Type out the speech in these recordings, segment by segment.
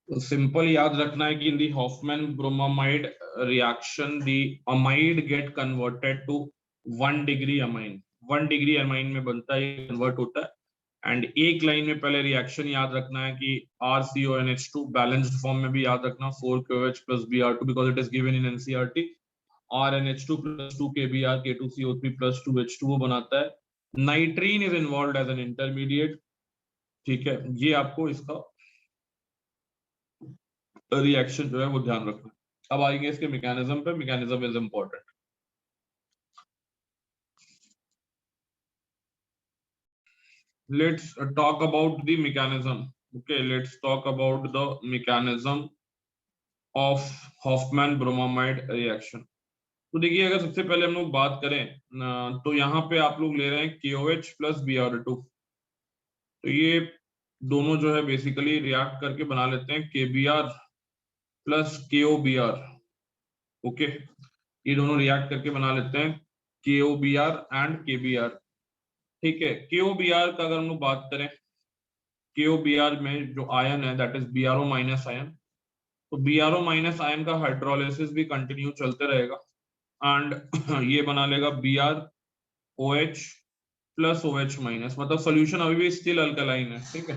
तो सिंपल याद रखना है कि in the Hofmann bromamide reaction the amide get converted to 1 degree amine, 1 degree amine में बनता है, कन्वर्ट होता है। एंड एक लाइन में पहले रिएक्शन याद रखना है कि RCONH2 बैलेंस्ड फॉर्म में भी याद रखना 4KOH plus Br2 because it is given in NCERT। RNH2 plus 2KBr K2CO3 plus 2H2O बनाता है। Nitrene is involve as an intermediate, ठीक है। ये आपको इसका रिएक्शन जो है वो ध्यान रखना है। अब आएंगे इसके मैकेनिज्म पे, mechanism is important. Let's talk about the mechanism. Okay, let's talk about the mechanism of Hoffman bromamide reaction. तो देखिए, अगर सबसे पहले हम लोग बात करें तो यहाँ पे आप लोग ले रहे हैं KOH plus Br2। तो ये दोनों जो है बेसिकली रिएक्ट करके बना लेते हैं KBr plus KOBr। ओके, ये दोनों रिएक्ट करके बना लेते हैं KOBr एंड KBr, ठीक है। KOBr का अगर हम लोग बात करें, KOBr में जो आयन है that is BRO minus ion, तो BRO माइनस आयन का हाइड्रोलिसिस भी कंटिन्यू चलते रहेगा एंड ये बना लेगा BrOH प्लस OH माइनस, मतलब सोल्यूशन अभी भी स्टिल अल्कलाइन है, ठीक है।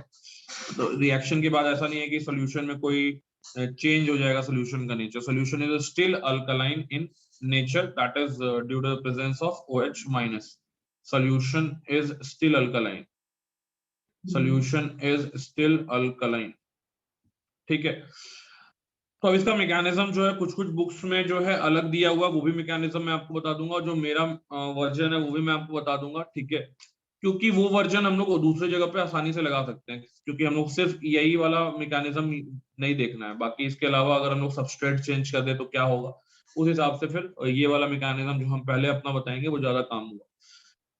तो रिएक्शन के बाद ऐसा नहीं है कि सोल्यूशन में कोई चेंज हो जाएगा सोल्यूशन का nature. Solution is still alkaline in nature, that is due to the presence of OH minus. Solution is still alkaline, solution is still alkaline, ठीक है। तो अब इसका मैकेनिज्म जो है कुछ कुछ बुक्स में जो है अलग दिया हुआ, वो भी मैकेनिज्म मैं आपको बता दूंगा। जो मेरा वर्जन है वो भी मैं आपको बता दूंगा, ठीक है। क्योंकि वो वर्जन हम लोग दूसरी जगह पे आसानी से लगा सकते हैं, क्योंकि हम लोग सिर्फ यही वाला मैकेनिज्म नहीं देखना है। बाकी इसके अलावा अगर हम लोग सबस्ट्रेट चेंज कर दे तो क्या होगा, उस हिसाब से फिर ये वाला मैकेनिज्म जो हम पहले अपना बताएंगे वो ज्यादा काम होगा।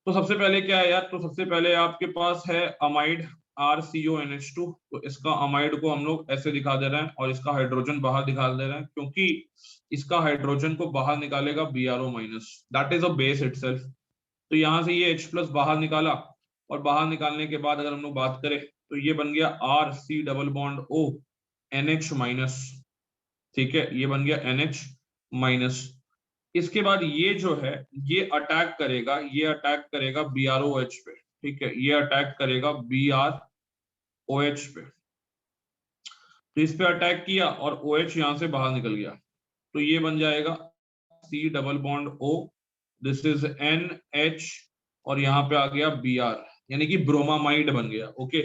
तो सबसे पहले क्या है यार, तो सबसे पहले आपके पास है अमाइड RCONH2। तो इसका अमाइड को हम लोग ऐसे दिखा दे रहे हैं और इसका हाइड्रोजन बाहर दिखा दे रहे हैं, क्योंकि इसका हाइड्रोजन को बाहर निकालेगा BRO minus, that is a base itself. तो यहां से ये H प्लस बाहर निकाला, और बाहर निकालने के बाद अगर हम लोग बात करें तो ये बन गया RC double bond O NH minus, ठीक है। ये बन गया NH माइनस। इसके बाद ये जो है ये अटैक करेगा, ये अटैक करेगा BROH पे, ठीक है। ये अटैक करेगा BROH पे। तो इस पे अटैक किया और OH यहां से बाहर निकल गया, तो ये बन जाएगा C double bond O, this is NH, और यहाँ पे आ गया Br, यानी कि ब्रोमामाइड बन गया। ओके,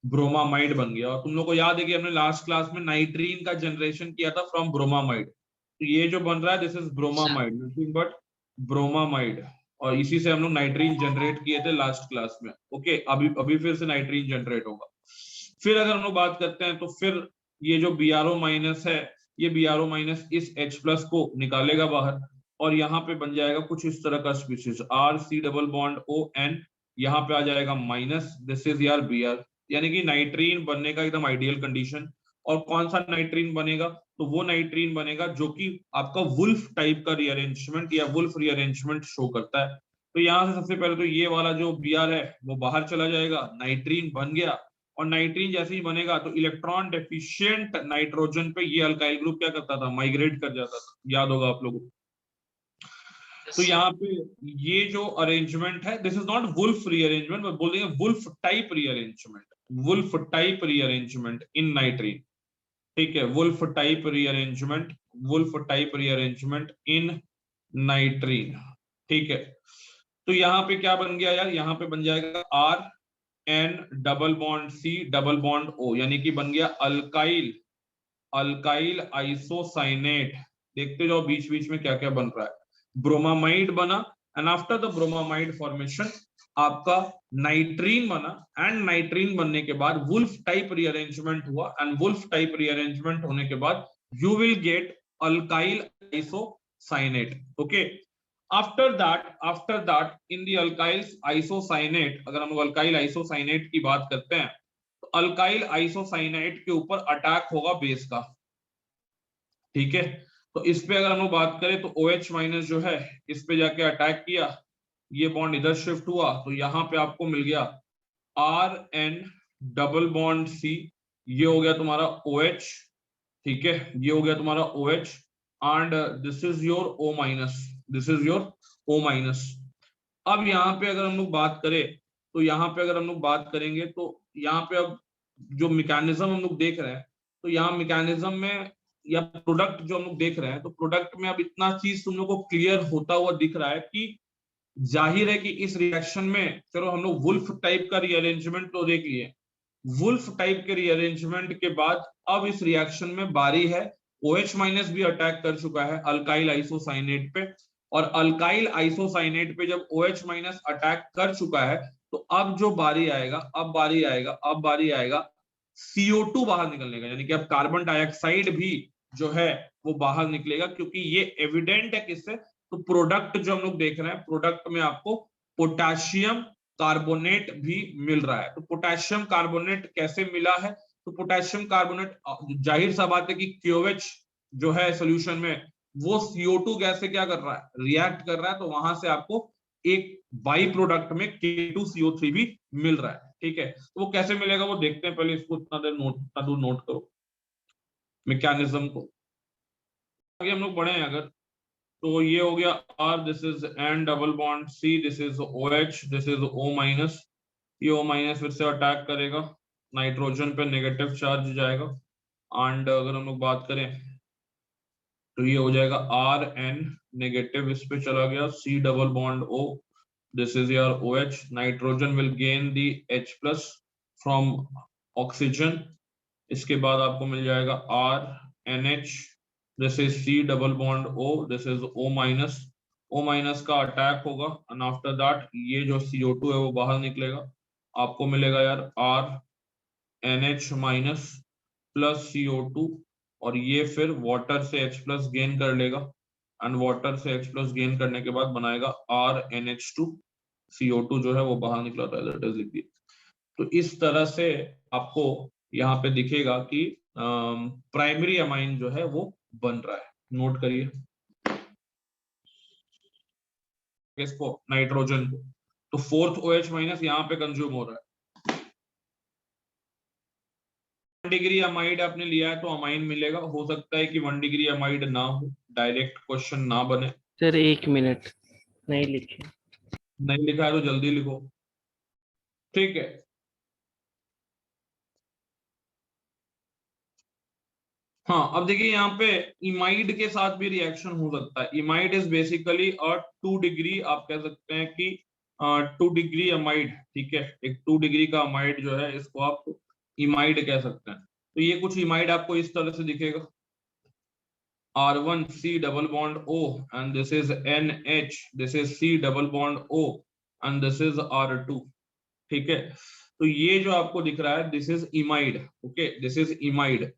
ब्रोमामाइड बन गया। और तुम लोग को याद है कि हमने लास्ट क्लास में नाइट्रीन का जनरेशन किया था फ्रॉम ब्रोमामाइड। तो ये जो बन रहा है this is bromamide, nothing but bromamide. और इसी से हम लोग नाइट्रीन जनरेट किए थे लास्ट क्लास में। ओके, अभी फिर से नाइट्रीन जनरेट होगा। फिर अगर हम लोग बात करते हैं तो फिर ये जो BRO माइनस है, ये BRO माइनस इस H प्लस को निकालेगा बाहर, और यहाँ पे बन जाएगा कुछ इस तरह का species RC double bond ON, यहाँ पे आ जाएगा माइनस, दिस इज यार Br, यानी कि नाइट्रीन बनने का एकदम आइडियल कंडीशन। और कौन सा नाइट्रीन बनेगा, तो वो नाइट्रीन बनेगा जो कि आपका वुल्फ टाइप का रीअरेंजमेंट या वुल्फ रीअरेंजमेंट शो करता है। तो यहाँ से सबसे पहले तो ये वाला जो Br है वो बाहर चला जाएगा, नाइट्रीन बन गया। और नाइट्रीन जैसे ही बनेगा तो इलेक्ट्रॉन डेफिशिएंट नाइट्रोजन पे ये अल्काइल ग्रुप क्या करता था, माइग्रेट कर जाता था, याद होगा आप लोगों को। तो यहाँ पे ये जो अरेंजमेंट है this is not Wolff rearrangement, but बोल देंगे Wolff type rearrangement, Wolff type rearrangement in nitrene, ठीक है। Wolff type rearrangement, Wolff type rearrangement in nitrene, ठीक है। तो यहाँ पे क्या बन गया यार, यहाँ पे बन जाएगा RN double bond C double bond O, यानी कि बन गया अल्काइल, अल्काइल आइसोसाइनेट। देखते जाओ बीच बीच में क्या क्या बन रहा है। ब्रोमामाइड बना, and after the bromamide formation आपका नाइट्रीन बना, एंड नाइट्रीन बनने के बाद वुल्फ टाइप रीअरेंजमेंट हुआ, एंड वुल्फ टाइप रीअरेंजमेंट होने के बाद you will get alkyl isocyanate. Okay, after that in the alkyl isocyanate, अगर हम लोग अल्काइल आइसोसाइनेट की बात करते हैं तो अल्काइल आइसोसाइनेट के ऊपर अटैक होगा बेस का, ठीक है। तो इस पे अगर हम लोग बात करें तो OH माइनस जो है इस पे जाके अटैक किया, ये बॉन्ड इधर शिफ्ट हुआ, तो यहाँ पे आपको मिल गया RN डबल बॉन्ड C, ये हो गया तुम्हारा OH, ठीक है, ये हो गया तुम्हारा OH and this is your O minus, this is your O minus. अब यहाँ पे अगर हम लोग बात करें तो यहाँ पे अगर हम लोग बात करेंगे तो यहाँ पे अब जो मैकेनिज्म हम लोग देख रहे हैं, तो यहाँ मैकेनिज्म में या प्रोडक्ट जो हम लोग देख रहे हैं, तो प्रोडक्ट में अब इतना चीज तुम लोग को क्लियर होता हुआ दिख रहा है कि जाहिर है कि इस रिएक्शन में, चलो हम लोग वुल्फ टाइप का रीअरेंजमेंट तो देख लिए, वुल्फ टाइप के रीअरेंजमेंट के बाद अब इस रिएक्शन में बारी है, OH माइनस भी अटैक कर चुका है अल्काइल आइसोसाइनेट पे, और अल्काइल आइसोसाइनेट पे जब OH माइनस अटैक कर चुका है, तो अब जो बारी आएगा, अब बारी आएगा CO2 बाहर निकलने का, यानी कि अब कार्बन डाइऑक्साइड भी जो है वो बाहर निकलेगा, क्योंकि ये एविडेंट है किससे, तो प्रोडक्ट जो हम लोग देख रहे हैं, प्रोडक्ट में आपको पोटेशियम कार्बोनेट भी मिल रहा है। तो पोटेशियम कार्बोनेट कैसे मिला है, तो पोटेशियम कार्बोनेट जाहिर सा बात है कि KOH जो है सॉल्यूशन में, वो CO2 गैस से क्या कर रहा है, रिएक्ट कर रहा है, तो वहां से आपको एक बाई प्रोडक्ट में K2CO3 भी मिल रहा है। ठीक है, तो वो कैसे मिलेगा वो देखते हैं, पहले इसको इतना दूर नोट करो मैकेनिज्म को। आगे हम लोग बढ़े हैं अगर, तो ये हो गया R, this is N double bond C, this is OH, this is O minus, ये O माइनस फिर से अटैक करेगा नाइट्रोजन पे, नेगेटिव चार्ज जाएगा, एंड अगर हम लोग बात करें तो ये हो जाएगा RN नेगेटिव, इस पे चला गया, C double bond O, this is your OH, nitrogen will gain the H plus from oxygen, इसके बाद आपको मिल जाएगा RNH, this is C double bond O, this is O minus, O minus का attack होगा, and after that ये जो CO2 है वो बाहर निकलेगा, आपको मिलेगा यार RNH minus plus CO2, और ये फिर वाटर से H plus गेन कर लेगा, एंड वाटर से H plus गेन करने के बाद बनाएगा RNH2, CO2 जो है वो बाहर निकला था, दैट इज लिख दिया। तो इस तरह से आपको यहाँ पे दिखेगा कि प्राइमरी अमाइन जो है वो बन रहा है, नोट करिए इसको, नाइट्रोजन को, तो फोर्थ OH माइनस यहाँ पे कंज्यूम हो रहा है। डिग्री अमाइड आपने लिया है तो अमाइन मिलेगा, हो सकता है कि 1 डिग्री अमाइड ना हो, डायरेक्ट क्वेश्चन ना बने। सर 1 मिनट, नहीं लिखे, नहीं लिखा है तो जल्दी लिखो, ठीक है। हाँ, अब देखिए यहाँ पे इमाइड के साथ भी रिएक्शन हो सकता है। इमाइड इज बेसिकली 2 डिग्री, आप कह सकते हैं कि 2 डिग्री अमाइड, ठीक है, एक 2 डिग्री का अमाइड जो है इसको आप इमाइड कह सकते हैं। तो ये कुछ इमाइड आपको इस तरह से दिखेगा, R1C double bond O and this is NH, this is C double bond O and this is R2, ठीक है। तो ये जो आपको दिख रहा है this is imide, okay, this is imide.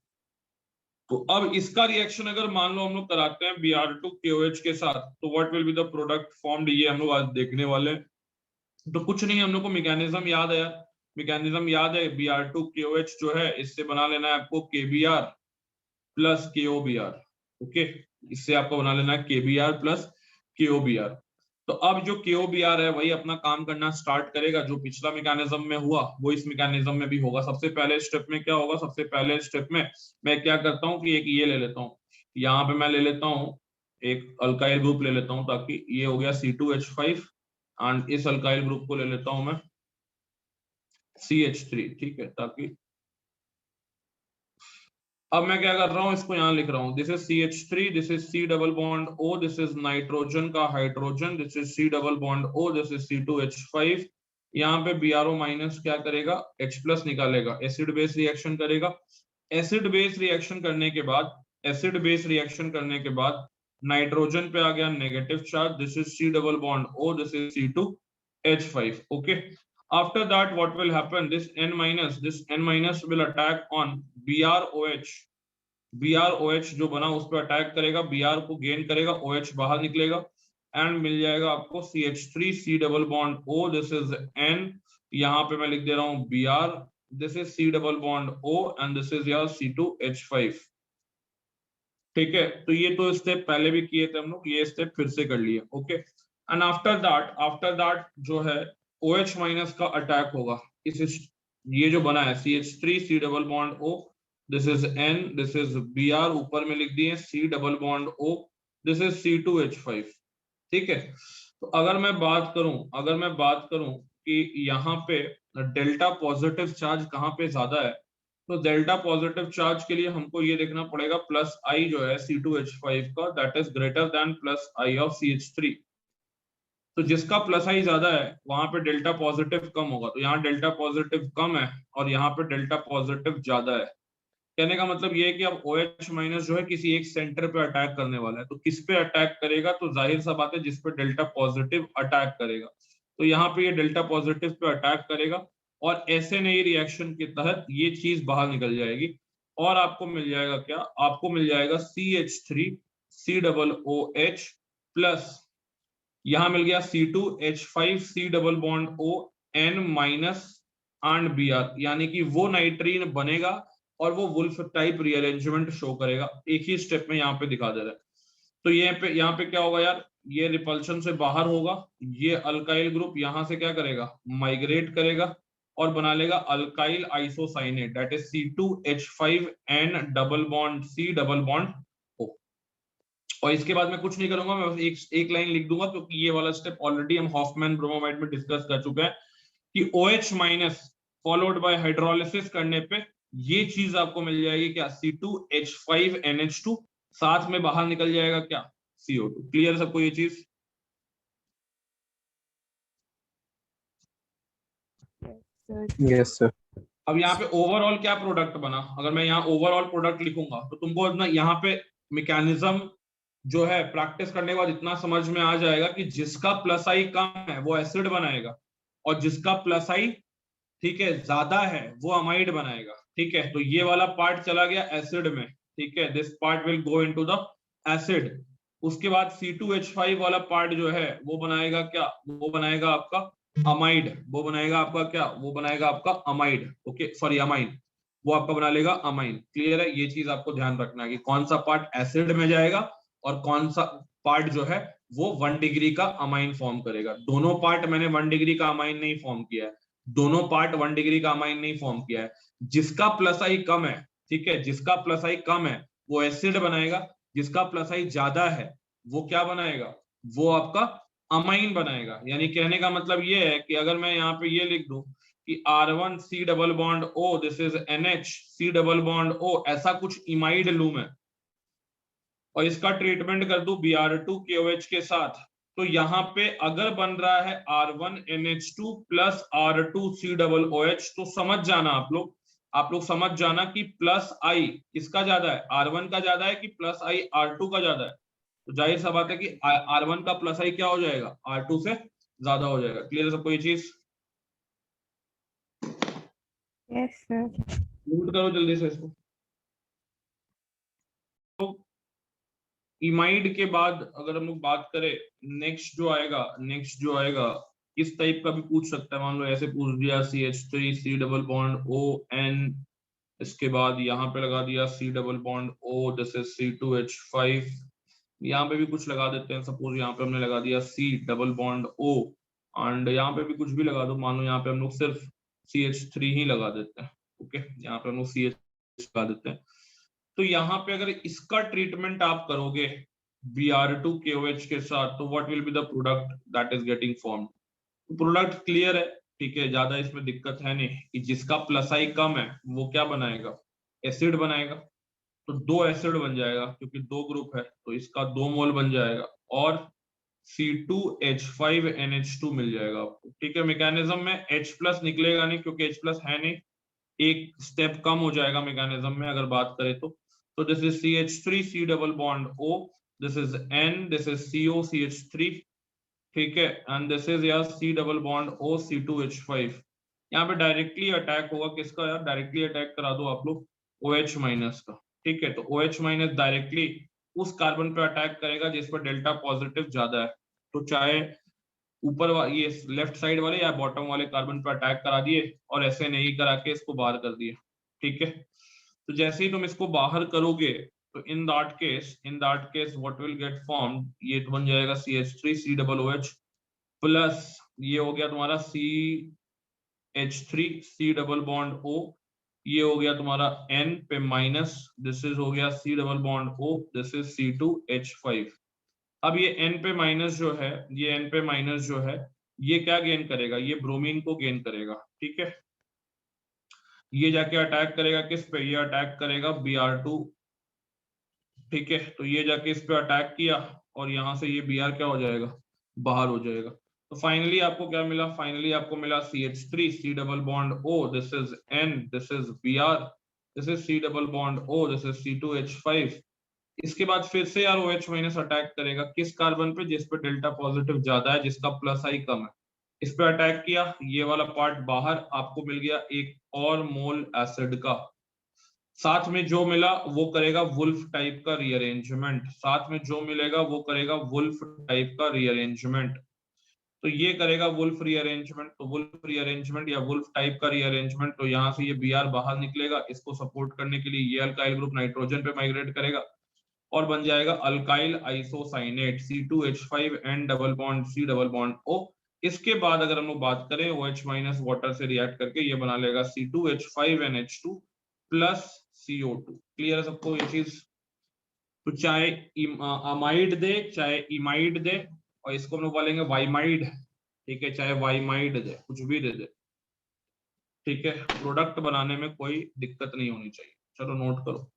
तो अब इसका रिएक्शन अगर मान लो हम लोग कराते हैं Br2KOH के साथ, तो what will be the product formed, ये हम लोग आज देखने वाले हैं। तो कुछ नहीं, हम लोग को मैकेनिज्म याद है यार, मैकेनिज्म याद है, Br2KOH जो है इससे बना लेना है आपको KBr प्लस KOBr, ओके, इससे आपको बना लेना है KBr प्लस KOBr। तो अब जो KOBr है वही अपना काम करना स्टार्ट करेगा, जो पिछला मैकेनिज्म में हुआ वो इस मैकेनिज्म में भी होगा। सबसे पहले स्टेप में क्या होगा, सबसे पहले स्टेप में मैं क्या करता हूँ कि एक ये ले लेता हूँ, यहाँ पे मैं ले लेता हूँ एक अल्काइल ग्रुप ले लेता हूँ, ताकि ये हो गया C2H5 एंड इस अल्काइल ग्रुप को ले लेता हूँ मैं CH3, ठीक है, ताकि अब मैं क्या कर रहा हूँ, इसको यहाँ लिख रहा हूँ, this is CH3, this is C double bond O, this is nitrogen का hydrogen, this is C double bond O, this is C2H5। यहाँ पे Bro माइनस क्या करेगा, H प्लस निकालेगा, एसिड बेस रिएक्शन करेगा। एसिड बेस रिएक्शन करने के बाद, एसिड बेस रिएक्शन करने के बाद नाइट्रोजन पे आ गया negative charge, this is C double bond O, this is C2H5, okay. After that, what will happen? This N minus will attack on BrOH. BrOH जो बना उस पर अटैक करेगा, Br को गेन करेगा, OH बाहर निकलेगा, एंड मिल जाएगा आपको CH3, C double bond O, this is N, यहाँ पे मैं लिख दे रहा हूँ Br, this is C double bond O and this is यार C2H5, ठीक है। तो ये तो स्टेप पहले भी किए थे हम लोग, ये स्टेप फिर से कर लिए, ओके। एंड आफ्टर दैट जो है OH माइनस का अटैक होगा, इस ये जो बना है CH3 C double bond O, this is N, this is Br, ऊपर में लिख दिए C double bond O, this is C2H5। ठीक है, तो अगर मैं बात करूं कि यहाँ पे डेल्टा पॉजिटिव चार्ज कहाँ पे ज्यादा है, तो डेल्टा पॉजिटिव चार्ज के लिए हमको ये देखना पड़ेगा प्लस आई जो है C2H5 का, that is greater than plus I of CH3। तो जिसका प्लस आई ज्यादा है वहां पे डेल्टा पॉजिटिव कम होगा, तो यहाँ डेल्टा पॉजिटिव कम है और यहाँ पे डेल्टा पॉजिटिव ज्यादा है। कहने का मतलब ये है कि अब OH माइनस जो है किसी एक सेंटर पे अटैक करने वाला है, तो किस पे अटैक करेगा, तो जाहिर सा बात है जिस पे डेल्टा पॉजिटिव अटैक करेगा, तो यहाँ पे ये डेल्टा पॉजिटिव पे अटैक करेगा और ऐसे नई रिएक्शन के तहत ये चीज बाहर निकल जाएगी और आपको मिल जाएगा क्या, आपको मिल जाएगा CH3 C double OH plus यहां मिल गया C2H5 C double bond O N minus and Br, यानी कि वो नाइट्रीन बनेगा और वो वुल्फ टाइप रीअरेंजमेंट शो करेगा, एक ही स्टेप में यहाँ पे दिखा दे रहा है। तो यहाँ पे क्या होगा यार, ये रिपल्शन से बाहर होगा, ये अल्काइल ग्रुप यहाँ से क्या करेगा, माइग्रेट करेगा और बना लेगा alkyl isocyanate, that is C2H5N double bond C double bond O। और इसके बाद मैं कुछ नहीं करूंगा, मैं बस एक लाइन लिख दूंगा क्योंकि ये वाला स्टेप ऑलरेडी हम हॉफमैन ब्रोमोमाइड में डिस्कस कर चुके हैं कि OH minus followed by hydrolysis करने पे ये चीज आपको मिल जाएगी क्या, C2H5NH2, साथ में बाहर निकल जाएगा क्या, CO2। क्लियर सबको ये चीज? Yes sir. अब यहाँ पे ओवरऑल क्या प्रोडक्ट बना, अगर मैं यहाँ ओवरऑल प्रोडक्ट लिखूंगा तो तुमको ना यहाँ पे मैकेनिज्म जो है प्रैक्टिस करने के बाद इतना समझ में आ जाएगा कि जिसका प्लस आई कम है वो एसिड बनाएगा और जिसका प्लस आई ठीक है ज्यादा है वो अमाइड बनाएगा। ठीक है, तो ये वाला पार्ट चला गया एसिड में, ठीक है, this part will go into the acid. उसके बाद C2H5 वाला पार्ट जो है वो बनाएगा क्या, वो बनाएगा आपका अमाइड, वो बनाएगा आपका क्या, वो बनाएगा आपका अमाइड, ओके सॉरी अमाइन, वो आपका बना लेगा अमाइन। क्लियर है, ये चीज आपको ध्यान रखना है कि कौन सा पार्ट एसिड में जाएगा और कौन सा पार्ट जो है वो 1 डिग्री का अमाइन फॉर्म करेगा। दोनों पार्ट मैंने 1 डिग्री का अमाइन नहीं फॉर्म किया है, दोनों पार्ट 1 डिग्री का अमाइन नहीं फॉर्म किया है। जिसका प्लस आई कम है, ठीक है, जिसका प्लस आई कम है वो एसिड बनाएगा, जिसका प्लस आई ज्यादा है वो क्या बनाएगा, वो आपका अमाइन बनाएगा। यानी कहने का मतलब ये है कि अगर मैं यहाँ पे ये लिख दूं कि R1 C double bond O, this is NH C double bond O, ऐसा कुछ इमाइड लूं मैं और इसका ट्रीटमेंट कर दूं Br2 KOH के साथ, तो यहाँ पे अगर बन रहा है R1NH2 plus R2 C double OH, तो समझ जाना आप लोग समझ जाना कि प्लस आई किसका ज्यादा है, R1 का ज्यादा है कि प्लस आई R2 का ज्यादा है। तो जाहिर सा बात है कि R1 का प्लस आई क्या हो जाएगा, R2 से ज्यादा हो जाएगा। क्लियर है सबको ये चीज? Yes sir. नोट करो जल्दी से इसको। तो इमाइड के बाद अगर हम लोग बात करें, नेक्स्ट जो आएगा इस टाइप का भी पूछ सकता है, मान लो ऐसे पूछ दिया CH3 C double bond ON, इसके बाद यहाँ पे लगा दिया C double bond O, this is C2H5, यहाँ पे भी कुछ लगा देते हैं, सपोज यहाँ पे हमने लगा दिया C double bond O and यहाँ पे भी कुछ भी लगा दो, मान लो यहाँ पे हम लोग सिर्फ CH3 ही लगा देते हैं, ओके, यहाँ पे हम लोग CH लगा देते हैं। तो यहाँ पे अगर इसका ट्रीटमेंट आप करोगे Br2 KOH के साथ, तो what will be the product that is getting formed. Product clear है, ठीक है, ज्यादा इसमें दिक्कत है नहीं कि जिसका प्लस आई कम है वो क्या बनाएगा, एसिड बनाएगा। तो 2 एसिड बन जाएगा क्योंकि 2 ग्रुप है, तो इसका 2 मोल बन जाएगा और C2H5NH2 मिल जाएगा आपको। ठीक है, मैकेनिज्म में H प्लस निकलेगा नहीं क्योंकि H प्लस है नहीं, एक स्टेप कम हो जाएगा मैकेनिज्म में अगर बात करें तो this is CH3 C double bond O, this is N, this is CO CH3, ठीक है, एंड दिस इज यार C double bond O C2H5। यहाँ पे डायरेक्टली अटैक होगा किसका यार, डायरेक्टली अटैक करा दो आप लोग OH माइनस का। ठीक है, तो OH माइनस डायरेक्टली उस कार्बन पे अटैक करेगा जिस पर डेल्टा पॉजिटिव ज्यादा है, तो चाहे ऊपर ये लेफ्ट साइड वाले या बॉटम वाले कार्बन पे अटैक करा दिए और ऐसे नहीं करा के इसको बाहर कर दिए। ठीक है, तो जैसे ही तुम इसको बाहर करोगे तो in that case what will get formed, ये तो बन जाएगा CH3 C double OH plus ये हो गया तुम्हारा CH3 C double bond O ये हो गया तुम्हारा N पे माइनस, दिस इज हो गया C double bond O, this is C2H5। अब ये N पे माइनस जो है, ये N पे माइनस जो है, ये क्या गेन करेगा, ये ब्रोमीन को गेन करेगा, ठीक है। ये जाके अटैक करेगा किस पे, ये अटैक करेगा Br2, ठीक है। तो ये जाके इस पे अटैक किया और यहाँ से ये Br क्या हो जाएगा, बाहर हो जाएगा। तो फाइनली आपको क्या मिला, फाइनली आपको मिला CH3, C double bond O, this is N, this is Br, this is C double bond O, this is C2H5। इसके बाद फिर से यार OH माइनस अटैक करेगा किस कार्बन पे, जिस पे डेल्टा पॉजिटिव ज्यादा है, जिसका प्लस आई कम है, इस पे अटैक किया, ये वाला पार्ट बाहर, आपको मिल गया एक और मोल एसिड का। साथ में जो मिला वो करेगा वुल्फ टाइप का रीअरेंजमेंट, साथ में जो मिलेगा वो करेगा वुल्फ टाइप का रीअरेंजमेंट। तो ये करेगा वुल्फ रीअरेंजमेंट, तो वुल्फ रीअरेंजमेंट या वुल्फ टाइप का रीअरेंजमेंट, तो यहाँ से ये Br बाहर निकलेगा, इसको सपोर्ट करने के लिए ये अल्काइल ग्रुप नाइट्रोजन पे माइग्रेट करेगा और बन जाएगा alkyl isocyanate C2H5 N double bond C double bond O। इसके बाद अगर हम लोग बात करें OH माइनस वाटर से रिएक्ट करके ये बना लेगा C2H5NH2 प्लस CO2। क्लियर है सबको ये चीज? तो चाहे अमाइड दे चाहे इमाइड दे, और इसको हम लोग बोलेंगे वाइमाइड, ठीक है, चाहे वाइमाइड दे, कुछ भी दे दे, ठीक है, प्रोडक्ट बनाने में कोई दिक्कत नहीं होनी चाहिए। चलो नोट करो।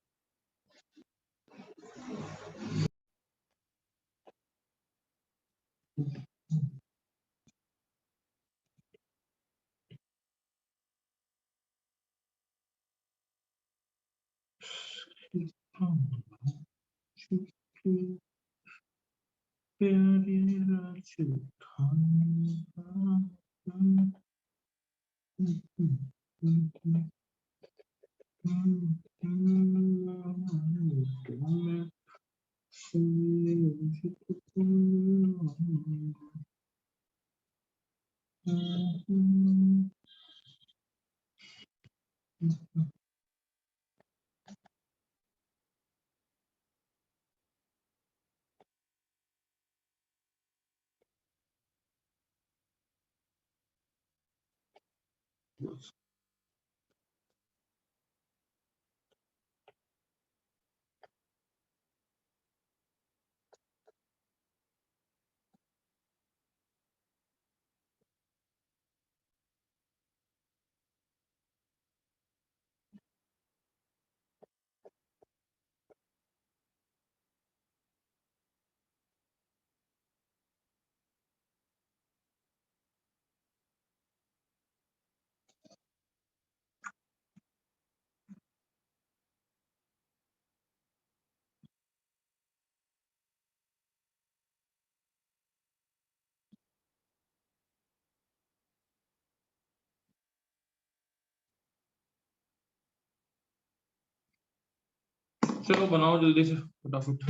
चलो बनाओ जल्दी से फटाफट।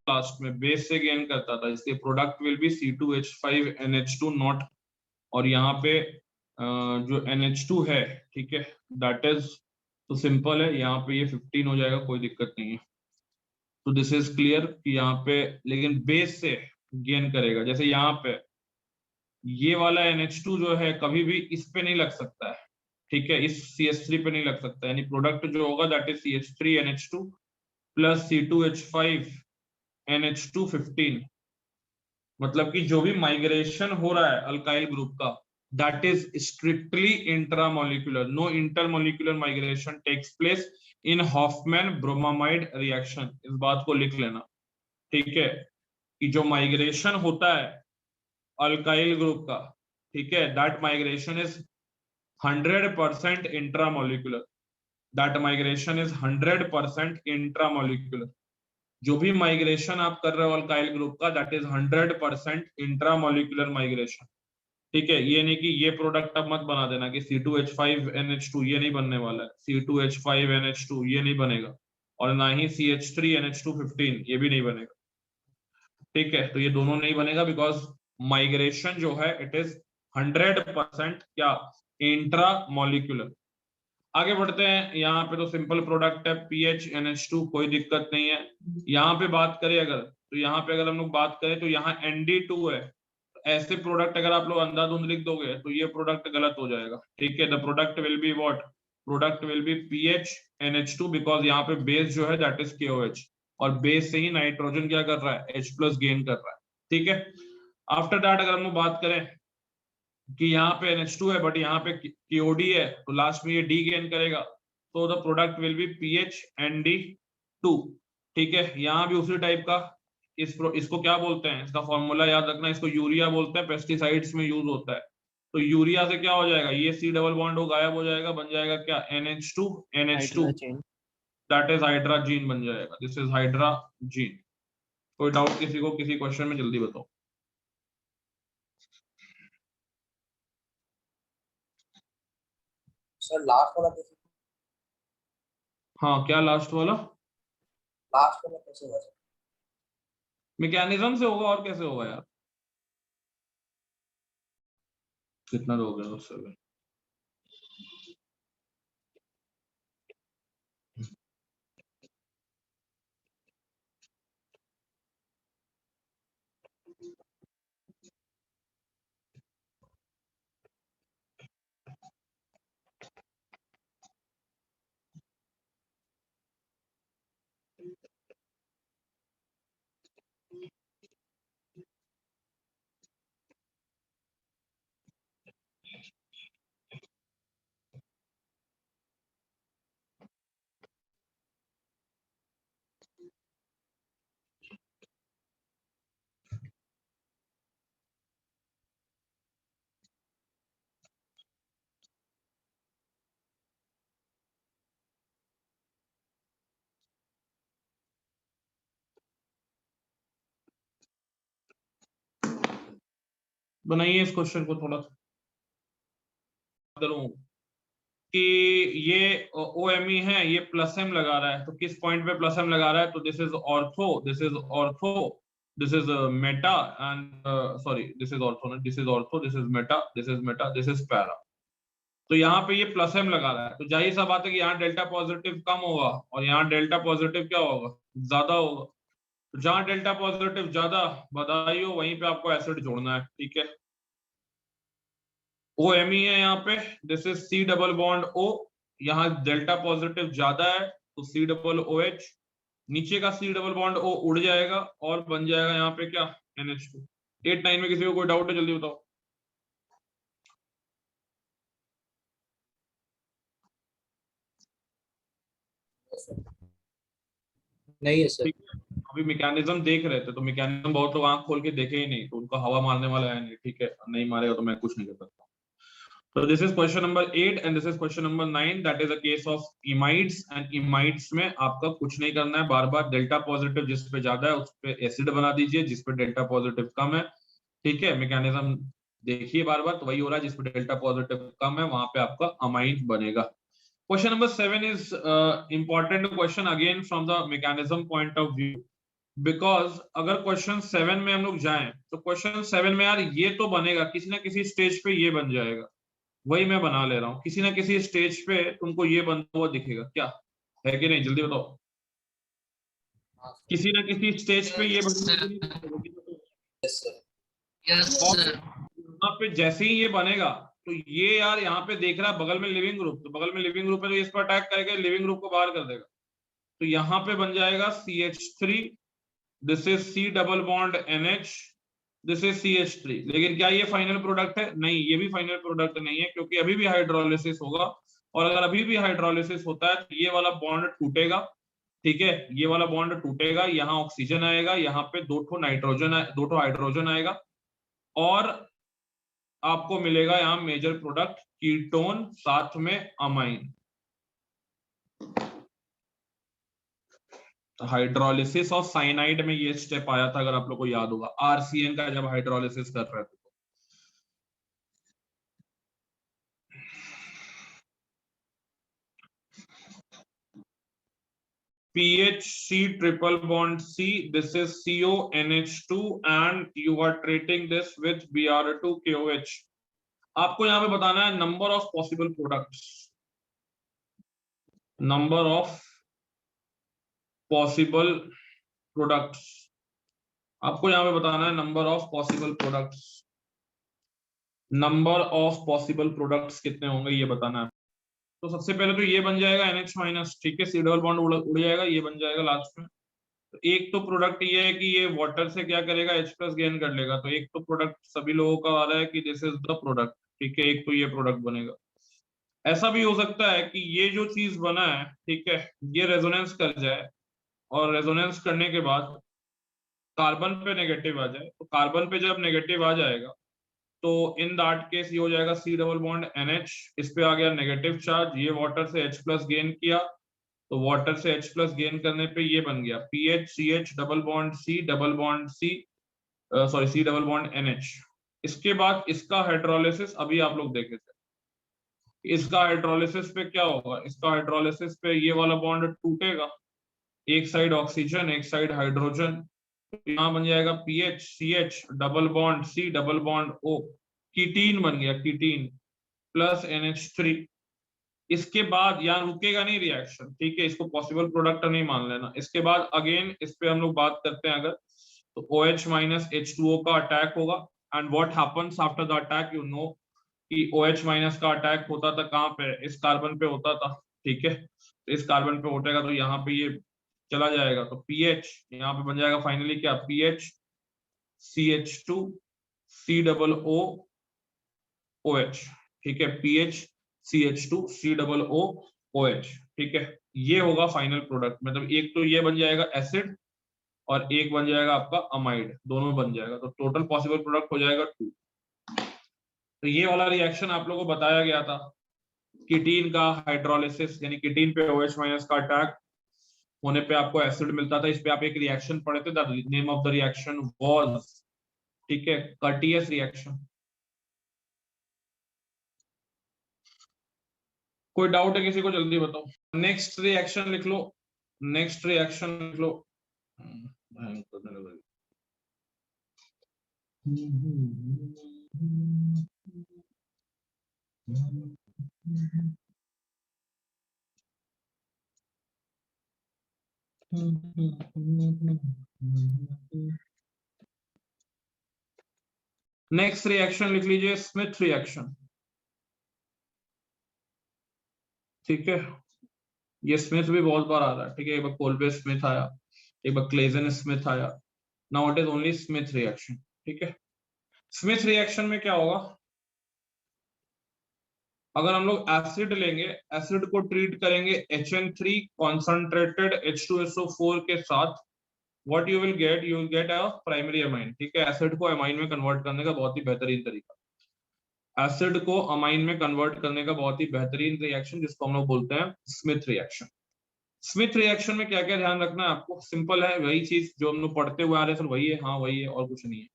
लास्ट में बेस से गेन करता था, इसलिए product will be C2H5NH2 not, और यहाँ पे जो NH2 है, ठीक है, दैट इज तो सिंपल है, यहाँ पे ये 15 हो जाएगा, कोई दिक्कत नहीं है। तो दिस इज क्लियर कि यहाँ पे लेकिन बेस से गेन करेगा, जैसे यहाँ पे ये वाला NH2 जो है कभी भी इस पे नहीं लग सकता है, ठीक है, इस CH3 पे नहीं लग सकता, यानी प्रोडक्ट जो होगा that is CH3NH2 plus C2H5NH2 15। मतलब कि जो भी माइग्रेशन हो रहा है अल्काइल ग्रुप का that is strictly intramolecular, no intermolecular migration takes place in Hofmann bromamide reaction. इस बात को लिख लेना, ठीक है, कि जो माइग्रेशन होता है अल्काइल ग्रुप का, ठीक है, that migration is 100% intramolecular, that migration is 100% intramolecular. जो भी माइग्रेशन आप कर रहे हो अल्काइल ग्रुप का दैट इज 100% इंट्रामोलिकुलर माइग्रेशन, ठीक है। ये नहीं कि ये प्रोडक्ट अब मत बना देना कि C2H5NH2, ये नहीं बनने वाला है, C2H5NH2 ये नहीं बनेगा, और ना ही CH3NH2 15 ये भी नहीं बनेगा, ठीक है। तो ये दोनों नहीं बनेगा बिकॉज माइग्रेशन जो है इट इज 100% क्या, इंट्रामोलिकुलर। आगे बढ़ते हैं, यहाँ पे तो सिंपल प्रोडक्ट है PHNH2, कोई दिक्कत नहीं है। यहाँ पे बात करें अगर, तो यहाँ पे अगर हम लोग बात करें तो यहाँ ND2 है, ऐसे प्रोडक्ट अगर आप लोग अंधाधुंध लिख दोगे तो ये प्रोडक्ट गलत हो जाएगा, ठीक है। The product will be what, product will be pH NH2 because यहाँ पे बेस जो है दैट इज KOH, और बेस से ही नाइट्रोजन क्या कर रहा है, H+ गेन कर रहा है, ठीक है। आफ्टर दैट अगर हम लोग बात करें कि यहाँ पे NH2 है बट यहाँ पे KOD है, तो लास्ट में ये D गेन करेगा, तो the product will be PHND2, ठीक है। यहाँ भी उसी टाइप का, इसको क्या बोलते हैं, इसका फॉर्मूला याद रखना, इसको यूरिया बोलते हैं, पेस्टिसाइड्स में यूज होता है। तो यूरिया से क्या हो जाएगा, ये C डबल बॉन्ड हो गायब हो जाएगा, बन जाएगा क्या, NH2 hydrogen. That is hydrazine बन जाएगा, दिस इज हाइड्राजीन। कोई डाउट किसी को, किसी क्वेश्चन में जल्दी बताओ। सर लास्ट वाला कैसे, हाँ क्या लास्ट वाला, लास्ट वाला कैसे होगा सर? मैकेनिज्म से होगा, और कैसे होगा यार, कितना हो गया उससे। बनाइए इस क्वेश्चन को थोड़ा करूं कि ये OMe है, ये प्लस M लगा रहा है, तो किस पॉइंट पे प्लस M लगा रहा है, तो this is ortho, this is ortho, this is Meta and sorry this is ortho, this is ortho, this is Meta, this is Meta, this is para. तो यहाँ पे ये प्लस M लगा रहा है, तो जाहिर सा बात है कि यहाँ डेल्टा पॉजिटिव कम होगा और यहाँ डेल्टा पॉजिटिव क्या होगा, ज्यादा होगा। तो जहां डेल्टा पॉजिटिव ज्यादा, बधाई हो, वहीं पे आपको एसिड जोड़ना है, ठीक है। OMe है यहाँ पे, this is C double bond O, यहाँ डेल्टा पॉजिटिव ज्यादा है तो C डबल OH, नीचे का C डबल बॉन्ड O उड़ जाएगा और बन जाएगा यहाँ पे क्या, NH2। 8-9 में किसी को कोई डाउट है, जल्दी बताओ। नहीं है सर। अभी मैकेनिज्म देख रहे थे, तो मैकेनिज्म बहुत लोग आंख खोल के देखे ही नहीं, तो उनका हवा मारने वाला है नहीं, ठीक है, नहीं मारेगा तो मैं कुछ नहीं कर सकता। So this is question number 8 and this is question number 9, that is a case of imides, and imides में आपका कुछ नहीं करना है, बार बार डेल्टा पॉजिटिव जिस पे ज्यादा है उस पे एसिड बना दीजिए, जिस पे डेल्टा पॉजिटिव कम है, ठीक है। मैकेनिज्म देखिए बार बार, तो वही हो रहा है, जिस पे डेल्टा पॉजिटिव कम है वहां पे आपका अमाइड बनेगा। Question number 7 is important question again from the mechanism point of view, because अगर क्वेश्चन 7 में हम लोग जाएं तो क्वेश्चन 7 में यार ये तो बनेगा, किसी ना किसी स्टेज पे ये बन जाएगा, वही मैं बना ले रहा हूँ, किसी ना किसी स्टेज पे तुमको ये बनता हुआ दिखेगा, क्या है कि नहीं, जल्दी बताओ। किसी ना किसी स्टेज पे ये यहाँ पे जैसे ही ये बनेगा तो ये यार यहाँ पे देख रहा है बगल में लिविंग ग्रुप, तो बगल में लिविंग ग्रुप है तो इस पर अटैक करके लिविंग ग्रुप को बाहर कर देगा, तो यहाँ पे बन जाएगा CH3, this is C double bond NH, this is CH3। लेकिन क्या ये फाइनल प्रोडक्ट है, नहीं, ये भी फाइनल प्रोडक्ट नहीं है, क्योंकि अभी भी हाइड्रोलिसिस होगा, और अगर अभी भी हाइड्रोलिसिस होता है तो ये वाला बॉन्ड टूटेगा, ठीक है, ये वाला बॉन्ड टूटेगा, यहाँ ऑक्सीजन आएगा, यहाँ पे दो ठो हाइड्रोजन आएगा, और आपको मिलेगा यहाँ मेजर प्रोडक्ट कीटोन साथ में अमाइन। हाइड्रोलिसिस ऑफ साइनाइड में ये स्टेप आया था, अगर आप लोग को याद होगा, RCN का जब हाइड्रोलिसिस कर रहे थे। PHC triple bond C, this is CONH2 and you are treating this with Br2KOH। आपको यहाँ पे बताना है number of possible products, number of possible products, आपको यहाँ पे बताना है number of possible products. Number of possible products कितने होंगे ये बताना है। तो सबसे पहले तो ये बन जाएगा NH माइनस, ठीक है, सी डबल बॉन्ड उड़ जाएगा, ये बन जाएगा लास्ट में। तो एक तो प्रोडक्ट ये है कि ये वाटर से क्या करेगा, H प्लस गेन कर लेगा। तो एक तो प्रोडक्ट सभी लोगों का आ रहा है कि दिस इज द प्रोडक्ट, ठीक है, एक तो ये प्रोडक्ट बनेगा। ऐसा भी हो सकता है कि ये जो चीज बना है, ठीक है, ये रेजोनेंस कर जाए और रेजोनेंस करने के बाद कार्बन पे नेगेटिव आ जाए। तो कार्बन पे जब नेगेटिव आ जाएगा तो इन दैट केस ये हो जाएगा सी डबल बॉन्ड NH, इस पे आ गया नेगेटिव चार्ज, ये वाटर से H प्लस गेन किया, तो वाटर से H प्लस गेन करने पे ये बन गया PH CH double bond C double bond C, sorry C double bond NH। इसके बाद इसका हाइड्रोलिसिस अभी आप लोग देखे थे, इसका हाइड्रोलिसिस पे क्या होगा, इसका हाइड्रोलिसिस पे ये वाला बॉन्ड टूटेगा, एक साइड ऑक्सीजन एक साइड हाइड्रोजन, यहाँ बन जाएगा PH CH double bond C double bond O, कीटीन बन गया, कीटीन प्लस NH3। इसके बाद यहाँ रुकेगा नहीं रिएक्शन, ठीक है, इसको पॉसिबल प्रोडक्ट नहीं मान लेना। इसके बाद अगेन इस पे हम लोग बात करते हैं अगर, तो OH माइनस H2O का अटैक होगा। And what happens after the attack, you know कि OH माइनस का अटैक होता था कहाँ पे, इस कार्बन पे होता था, ठीक है, तो इस कार्बन पे उठेगा तो यहाँ पे ये चला जाएगा, तो PH यहाँ पे बन जाएगा फाइनली क्या, PH CH2 C double O OH, ठीक है, PH CH2 C double O OH, ठीक है, ये होगा फाइनल प्रोडक्ट। मतलब एक तो ये बन जाएगा एसिड और एक बन जाएगा आपका अमाइड, दोनों बन जाएगा, तो टोटल पॉसिबल प्रोडक्ट हो जाएगा 2। तो ये वाला रिएक्शन आप लोगों को बताया गया था, कीटीन का हाइड्रोलिसिस, यानी कीटीन पे OH माइनस का अटैक होने पे आपको एसिड मिलता था। इस पे आप एक रिएक्शन पढ़े थे, the name of the reaction was, ठीक है, कर्टियस रिएक्शन। कोई डाउट है किसी को, जल्दी बताओ। नेक्स्ट रिएक्शन लिख लो, नेक्स्ट रिएक्शन लिख लो। नेक्स्ट रिएक्शन लिख लीजिए, स्मिथ रिएक्शन, ठीक है, ये स्मिथ भी बहुत बार आ रहा है, ठीक है, एक बार कोल्बे स्मिथ आया, एक बार क्लेजन स्मिथ आया, now it is only Smith reaction, ठीक है। स्मिथ रिएक्शन में क्या होगा, अगर हम लोग एसिड लेंगे, एसिड को ट्रीट करेंगे HN3 कॉन्सेंट्रेटेड H2SO4 के साथ, what you will get a primary amine, ठीक है, एसिड को अमाइन में कन्वर्ट करने का बहुत ही बेहतरीन तरीका, एसिड को अमाइन में कन्वर्ट करने का बहुत ही बेहतरीन रिएक्शन, जिसको हम लोग बोलते हैं स्मिथ रिएक्शन। स्मिथ रिएक्शन में क्या क्या ध्यान रखना है आपको, सिंपल है, वही चीज जो हम लोग पढ़ते हुए आ रहे हैं सर, वही है, हाँ वही है, और कुछ नहीं है,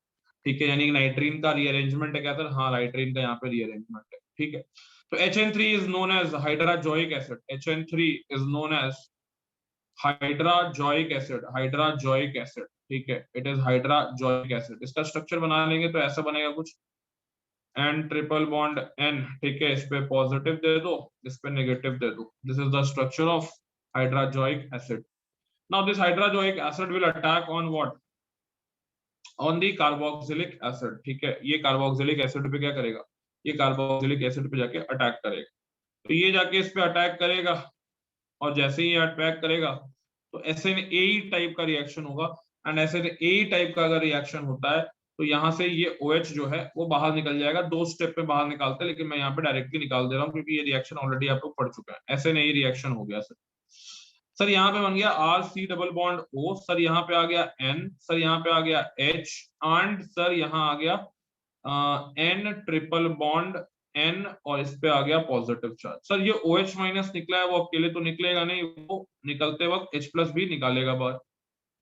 ठीक है, यानी नाइट्रीन का रीअरेंजमेंट है क्या सर, हाँ नाइट्रीन का यहाँ पे रीअरेंजमेंट है, ठीक है। तो HN3 is known as hydrajoic acid, HN3 is known as hydrajoic acid, hydrajoic acid, ठीक है, it is hydrajoic acid। इसका स्ट्रक्चर बना लेंगे तो ऐसा बनेगा कुछ, N ट्रिपल बॉन्ड N, ठीक है, इस पे पॉजिटिव दे दो, इस पे नेगेटिव दे दो, this is the structure of hydrajoic acid। Now this hydrajoic acid will attack on what, on the carboxylic acid, ठीक है, ये कार्बोक्सिलिक एसिड पे क्या करेगा, ये कार्बोक्सिलिक एसिड पे जाके अटैक करेगा, तो ये जाके इस पे अटैक करेगा, और जैसे ही अटैक करेगा तो SNAE टाइप का रिएक्शन होगा। एंड SNAE टाइप का अगर रिएक्शन होता है तो यहाँ से ये OH जो है वो बाहर निकल जाएगा, 2 स्टेप पे बाहर निकालते हैं, लेकिन मैं यहाँ पे डायरेक्टली निकाल दे रहा हूँ क्योंकि ये रिएक्शन ऑलरेडी आप लोग पढ़ चुके हैं। SNAE रिएक्शन हो गया सर यहाँ पे बन गया RC double bond O, sir यहाँ पे आ गया N, सर यहाँ पे आ गया H, एंड सर यहाँ आ गया N ट्रिपल बॉन्ड N, और इस पे आ गया पॉजिटिव चार्ज। सर ये OH माइनस निकला है, वो अकेले तो निकलेगा नहीं, वो निकलते वक्त H प्लस भी निकालेगा बाहर,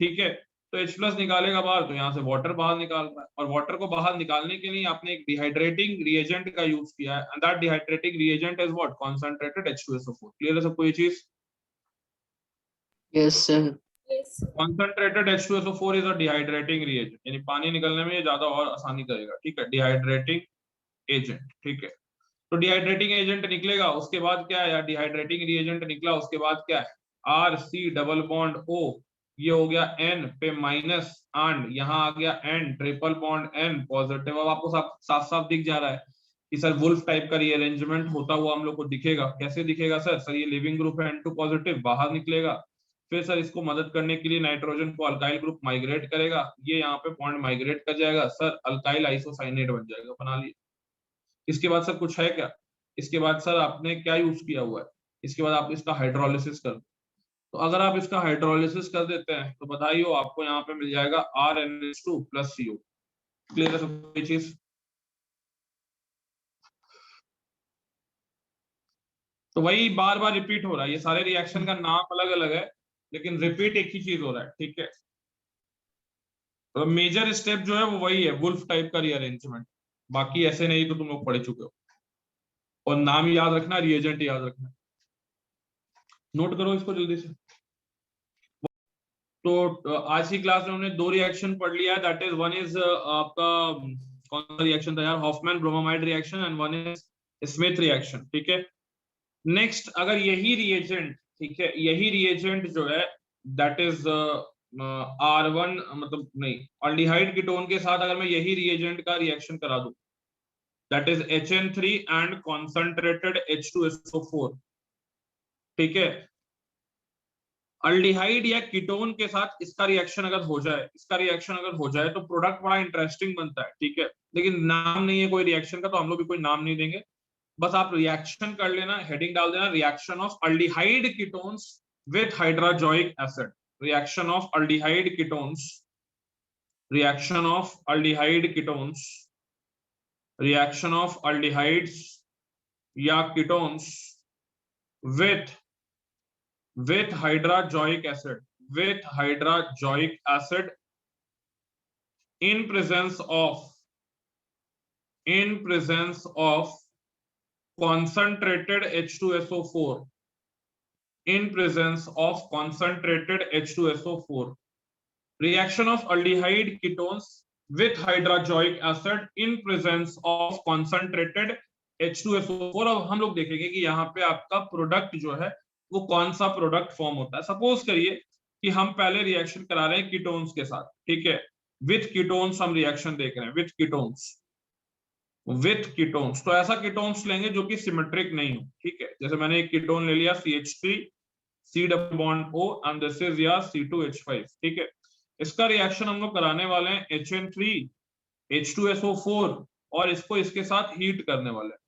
ठीक है, तो H प्लस निकालेगा बाहर, तो यहाँ से वाटर बाहर निकाल रहा है, और वाटर को बाहर निकालने के लिए आपने एक डिहाइड्रेटिंग रिएजेंट का यूज किया है, and that dehydrating reagent is what, concentrated H2SO4। Clear है सबको ये चीज? Yes sir. Concentrated H2SO4 is a dehydrating reagent, यानी पानी निकलने में ये ज्यादा और आसानी करेगा, ठीक है, डिहाइड्रेटिंग एजेंट, ठीक है, तो डिहाइड्रेटिंग एजेंट निकलेगा, उसके बाद क्या है यार, डिहाइड्रेटिंग रिएजेंट निकला, उसके बाद क्या है, RC डबल बॉन्ड O, ये हो गया N पे माइनस, एंड यहाँ आ गया N triple bond N positive. अब आपको साफ साफ दिख जा रहा है कि सर वुल्फ टाइप का रीअरेंजमेंट होता हुआ हम लोग को दिखेगा। कैसे दिखेगा सर? सर ये लिविंग ग्रुप है N2 पॉजिटिव, बाहर निकलेगा, फिर सर इसको मदद करने के लिए नाइट्रोजन को अल्काइल ग्रुप माइग्रेट करेगा, ये यहाँ पे पॉइंट माइग्रेट कर जाएगा, सर अल्काइल आइसोसाइनेट बन जाएगा, बना लिया। इसके बाद सर कुछ है क्या? इसके बाद सर आपने क्या यूज किया हुआ है? इसके बाद आप इसका हाइड्रोलिसिस कर, तो अगर आप इसका हाइड्रोलिसिस कर देते हैं तो बधाई हो, आपको यहाँ पे मिल जाएगा RnH2 + CO। क्लियर है सब चीज? तो वही बार बार रिपीट हो रहा है, ये सारे रिएक्शन का नाम अलग अलग है लेकिन रिपीट एक ही चीज हो रहा है, ठीक है। तो मेजर स्टेप जो है वो वही है, वुल्फ टाइप का रीअरेंजमेंट, बाकी ऐसे नहीं तो तुम लोग पढ़ चुके हो। और नाम याद रखना, रिएजेंट याद रखना, नोट करो इसको जल्दी से। तो आज की क्लास में हमने 2 रिएक्शन पढ़ लिया है, दैट इज वन इज आपका कौन सा रिएक्शन था यार? Hoffmann bromamide reaction and one is Smith reaction, ठीक है। नेक्स्ट, अगर यही रिएजेंट, ठीक है, यही रिएजेंट जो है दैट इज R1 मतलब नहीं, अल्डिहाइड कीटोन के साथ अगर मैं यही रिएजेंट का रिएक्शन करा दूं that is HN3 and concentrated H2SO4, ठीक है। अल्डिहाइड या कीटोन के साथ इसका रिएक्शन अगर हो जाए, तो प्रोडक्ट बड़ा इंटरेस्टिंग बनता है, ठीक है। लेकिन नाम नहीं है कोई रिएक्शन का, तो हम लोग भी कोई नाम नहीं देंगे, बस आप रिएक्शन कर लेना, हेडिंग डाल देना, reaction of aldehyde ketones with hydrazoic acid, reaction of aldehyde ketones, reaction of aldehyde ketones, reaction of aldehydes या ketones with hydrajoic acid, in presence of concentrated H2SO4, reaction of aldehyde ketones with hydrajoic acid in presence of concentrated H2SO4। अब हम लोग देखेंगे कि यहाँ पे आपका product जो है वो कौन सा प्रोडक्ट फॉर्म होता है। सपोज करिए कि हम पहले रिएक्शन करा रहे हैं कीटोन्स के साथ, ठीक है, विथ कीटोन्स हम रिएक्शन देख रहे हैं, विथ कीटोन्स, तो ऐसा कीटोन्स लेंगे जो कि सिमेट्रिक नहीं हो, ठीक है। जैसे मैंने एक कीटोन ले लिया CH3 C double bond O and this is या C2H5, ठीक है। इसका रिएक्शन हम लोग कराने वाले हैं HN3 H2SO4 और इसको इसके साथ हीट करने वाले हैं,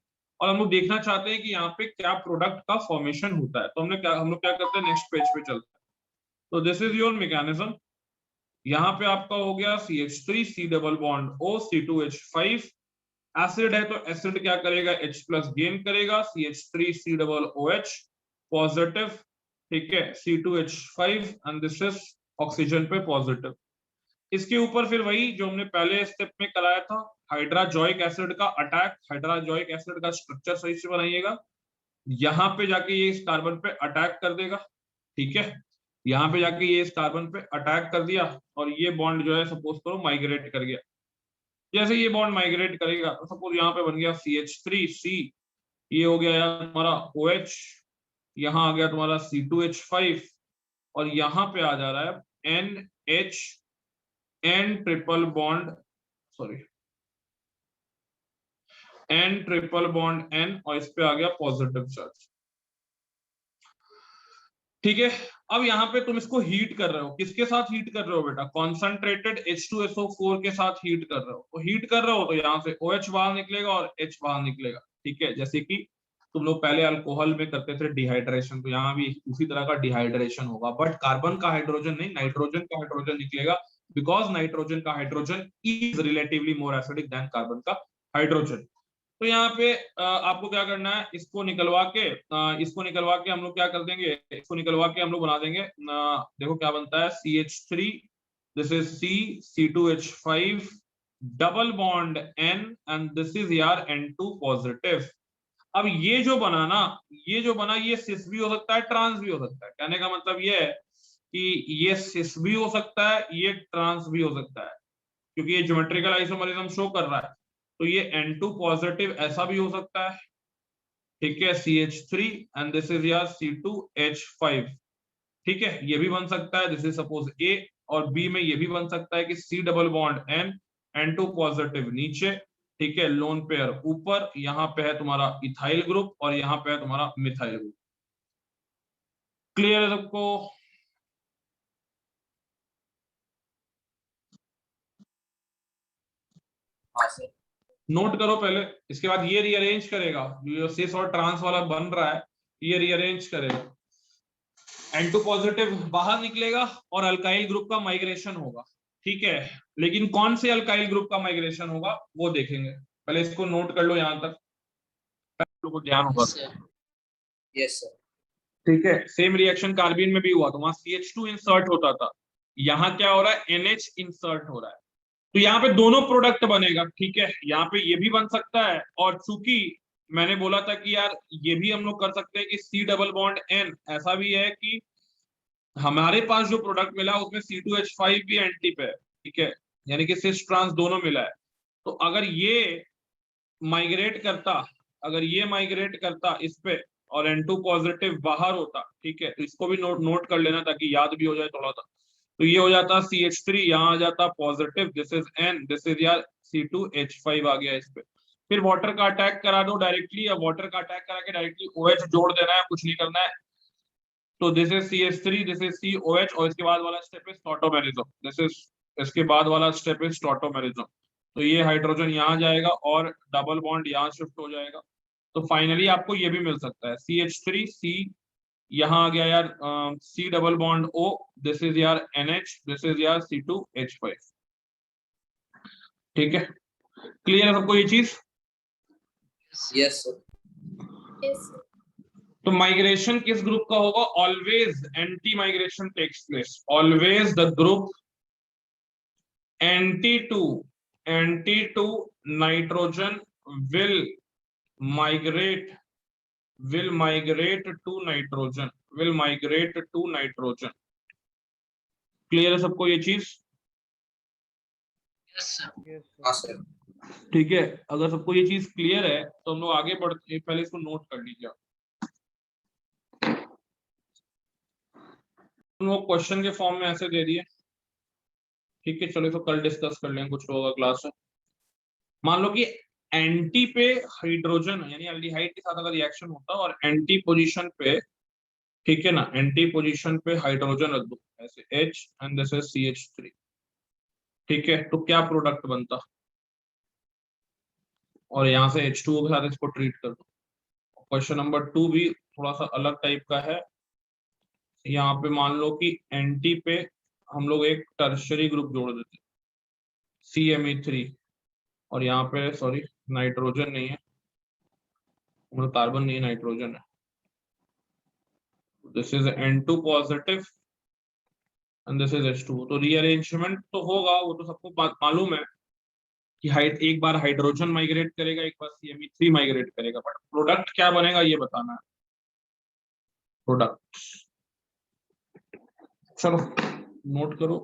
और हम लोग देखना चाहते हैं कि यहाँ पे क्या प्रोडक्ट का फॉर्मेशन होता है। तो हम लोग क्या करते हैं, नेक्स्ट पेज पे चलते हैं। तो दिस इज योर मैकेनिज्म। यहाँ पे आपका हो गया CH3 C double bond O C2H5, acid है तो एसिड क्या करेगा, H+ गेन करेगा, CH3 C double OH positive, ठीक है, C2H5 and this is oxygen पे पॉजिटिव। इसके ऊपर फिर वही जो हमने पहले स्टेप में कराया था, हाइड्राजोइक एसिड का अटैक, हाइड्राजोइक एसिड का स्ट्रक्चर सही से बनाइएगा, यहाँ पे जाके ये इस कार्बन पे अटैक कर देगा, ठीक है, यहाँ पे जाके ये इस कार्बन पे अटैक कर दिया और ये बॉन्ड जो है सपोज करो माइग्रेट कर गया। जैसे ये बॉन्ड माइग्रेट करेगा तो सपोज यहाँ पे बन गया CH3C, ये हो गया हमारा OH, यहाँ आ गया तुम्हारा C2H5 और यहाँ पे आ जा रहा है NH N triple bond N और इस पे आ गया पॉजिटिव चार्ज, ठीक है। अब यहाँ पे तुम इसको हीट कर रहे हो, किसके साथ हीट कर रहे हो बेटा, कॉन्सेंट्रेटेड H2SO4 के साथ हीट कर रहे हो। तो हीट कर रहे हो तो यहाँ से OH बाहर निकलेगा और H बाहर निकलेगा, ठीक है। जैसे कि तुम लोग पहले अल्कोहल में करते थे डिहाइड्रेशन, तो यहाँ भी उसी तरह का डिहाइड्रेशन होगा, बट कार्बन का हाइड्रोजन नहीं, नाइट्रोजन का हाइड्रोजन निकलेगा, बिकॉज नाइट्रोजन का hydrogen is relatively more acidic then carbon का हाइड्रोजन। तो यहाँ पे आपको क्या करना है, इसको निकलवा के हम लोग क्या कर देंगे, इसको निकलवा के हम लोग बना देंगे, देखो क्या बनता है, CH3 this is C2H5 double bond N and this is यार N2 पॉजिटिव। अब ये जो बना ये सिस भी हो सकता है, ट्रांस भी हो सकता है। कहने का मतलब ये है कि ये सिस भी हो सकता है, ये ट्रांस भी हो सकता है, क्योंकि ये ज्योमेट्रिकल आइसोमरिज्म शो कर रहा है। तो ये N2 पॉजिटिव ऐसा भी हो सकता है, ठीक है, CH3 एंड दिस इज यार C2H5, ठीक है, ये भी बन सकता है, दिस इज सपोज A, और B में ये भी बन सकता है कि C double bond N N2 positive नीचे, ठीक है, लोन पेयर ऊपर, यहाँ पे है तुम्हारा इथाइल ग्रुप और यहाँ पे है तुम्हारा मिथाइल ग्रुप। क्लियर है सबको? हाँ सर। नोट करो पहले, इसके बाद ये रीअरेंज करेगा, जो सिस और ट्रांस वाला बन रहा है ये रीअरेंज करेगा। N2 पॉजिटिव बाहर निकलेगा और अल्काइल ग्रुप का माइग्रेशन होगा, ठीक है। लेकिन कौन से अल्काइल ग्रुप का माइग्रेशन होगा वो देखेंगे, पहले इसको नोट कर लो यहां तक, लोगों को ध्यान होगा। Yes sir. ठीक है, सेम रिएक्शन कार्बाइन में भी हुआ, तो वहां CH2 इंसर्ट होता था, यहाँ क्या हो रहा है, NH इंसर्ट हो रहा है। तो यहाँ पे दोनों प्रोडक्ट बनेगा, ठीक है, यहाँ पे ये भी बन सकता है, और चूंकि मैंने बोला था कि यार ये भी हम लोग कर सकते हैं कि C डबल बॉन्ड N, ऐसा भी है कि हमारे पास जो प्रोडक्ट मिला उसमें C2H5 भी एंटी पे है, ठीक है, यानी कि सिस ट्रांस दोनों मिला है। तो अगर ये माइग्रेट करता, अगर ये माइग्रेट करता इस पे और N2 पॉजिटिव बाहर होता, ठीक है, तो इसको भी नोट कर लेना ताकि याद भी हो जाए थोड़ा सा। तो ये हो जाता CH3, यहाँ आ जाता positive, this is N, this is यार C2H5 आ गया इस पे। फिर वाटर का अटैक करा दो डायरेक्टली, या वाटर का अटैक करा के डायरेक्टली OH जोड़ देना है, कुछ नहीं करना है। तो this is CH3, this is COH, और इसके बाद वाला step is tautomerism, this is, इसके बाद वाला स्टेप इज टॉटोमेरिज्म। तो ये हाइड्रोजन यहाँ जाएगा और डबल बॉन्ड यहाँ शिफ्ट हो जाएगा। तो फाइनली आपको ये भी मिल सकता है CH3, C यहाँ आ गया यार C double bond O, this is यार NH, दिस इज यार C2H5, ठीक है। क्लियर है सबको ये चीज? Yes sir. तो माइग्रेशन किस ग्रुप का होगा? Always anti migration takes place, always the group anti to nitrogen will migrate to nitrogen, will migrate to nitrogen। Clear है सबको ये चीज? हाँ सर। ठीक है, अगर सबको ये चीज क्लियर है तो हम लोग आगे बढ़ते हैं। पहले इसको नोट कर लीजिए। वो क्वेश्चन के फॉर्म में ऐसे दे दिए, ठीक है, चलो इसको कल डिस्कस कर लेंगे कुछ होगा क्लास में। मान लो कि एंटी पे हाइड्रोजन यानी एल्डिहाइड के साथ अगर रिएक्शन होता है और एंटी पोजीशन पे, ठीक है ना, एंटी पोजीशन पे हाइड्रोजन रख दो ऐसे H and this is CH3, ठीक है, तो क्या प्रोडक्ट बनता? और यहाँ से H2O के साथ इसको ट्रीट कर दो। क्वेश्चन नंबर 2 भी थोड़ा सा अलग टाइप का है। यहाँ पे मान लो कि एंटी पे हम लोग एक टर्शरी ग्रुप जोड़ देते CMe3, और यहाँ पे सॉरी नाइट्रोजन नहीं है, मतलब कार्बन नहीं है, नाइट्रोजन है, this is N2 positive and this is H2O। तो रीअरेंजमेंट तो होगा, वो तो सबको मालूम है कि एक बार हाइड्रोजन माइग्रेट करेगा, एक बार CMe3 माइग्रेट करेगा, बट प्रोडक्ट क्या बनेगा ये बताना है, प्रोडक्ट। चलो नोट करो।